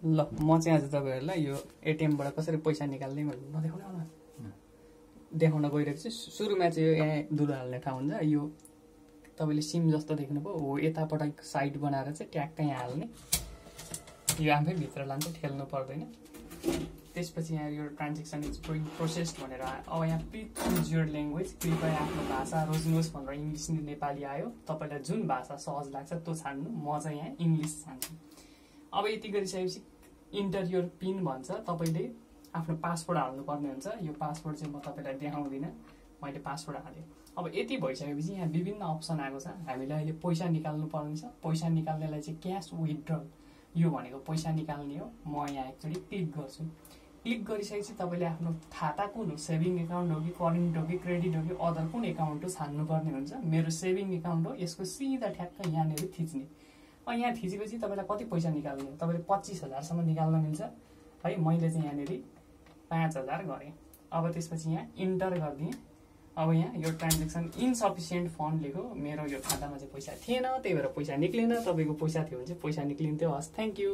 ल म चाहिँ आज तपाईहरुलाई यो एटीएमबाट कसरी पैसा निकाल्ने भनेर नदेखाउनु देखाउन गइरहेको छु। सुरुमा चाहिँ यो यहाँ दुलो हाल्ने ठाउँ हुन्छ, यो तपाईले सिम जस्तो देख्नुभयो हो, यतापटक साइड बनाएर चाहिँ ट्याक्क यहाँ हाल्ने, यो आफै भित्र लान्छ, ठेल्नु पर्दैन। त्यसपछि यहाँ यो ट्रान्जेक्सन इज गोइङ प्रोसेस्ड भनेर अब यहाँ प्लिज चुज योर ल्याङ्ग्वेज, कृपया आफ्नो भाषा रोज्नुहोस् भनेर इङ्ग्लिस नेपाली आयो। तपाईलाई जुन भाषा सहज लाग्छ त्यो छान्नु, म चाहिँ यहाँ इङ्ग्लिस छान्छु। अब यति गरिसकेपछि इन्टर योर पिन भन्छ, तपाईले आफ्नो पासवर्ड हाल्नुपर्ने हुन्छ। यो पासवर्ड चाहिँ म तपाईलाई देखाउँदिनँ, मैले पासवर्ड हालेँ। अब यति भइसकेपछि यहाँ विभिन्न अप्सन आएको छ। हामीलाई अहिले पैसा निकाल्नु पर्ने छ, पैसा निकाल्नेलाई चाहिँ क्यास विथड्रल, यो भनेको पैसा निकाल्ने हो। म यहाँ एकचोटि क्लिक गर्छु। क्लिक गरिसकेपछि तपाईले आफ्नो खाता कुन हो, सेभिङ एकाउन्ट हो कि करेन्ट हो कि क्रेडिट हो कि अदर कुन एकाउन्ट हो छान्नुपर्ने हुन्छ। मेरो सेभिङ एकाउन्ट हो, यसको सिधा ठ्याक्क यहाँनिर थिच्ने। यहाँ थिचेपछि तपाईलाई कति पैसा निकाल्ने हो, तपाईले 25,000 सम्म निकाल्न मिल्छ है। मैले चाहिँ यहाँनिर 5,000 गरेँ। अब त्यसपछि यहाँ इन्टर गरिदिएँ। अब यहाँ यो ट्रान्जेक्सन इनसफिसियन्ट फन्ड लेख्यो, मेरो यो खातामा चाहिँ पैसा थिएन, त्यही भएर पैसा निक्लेन। तपाईको पैसा थियो भने चाहिँ पैसा निक्लिन्थ्यो। हस्, थ्याङ्क यू।